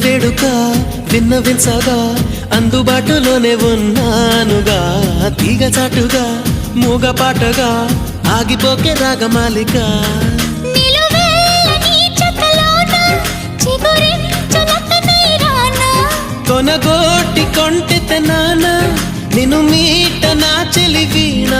వేడుక విన్నవించగా అందుబాటులోనే ఉన్నానుగా తీగ చాటుగా మూగపాటగా ఆగిపోకే రాగమాలిక కొనగోటి కొంటె నాన్న నిన్ను మీట నా చెలి వీణ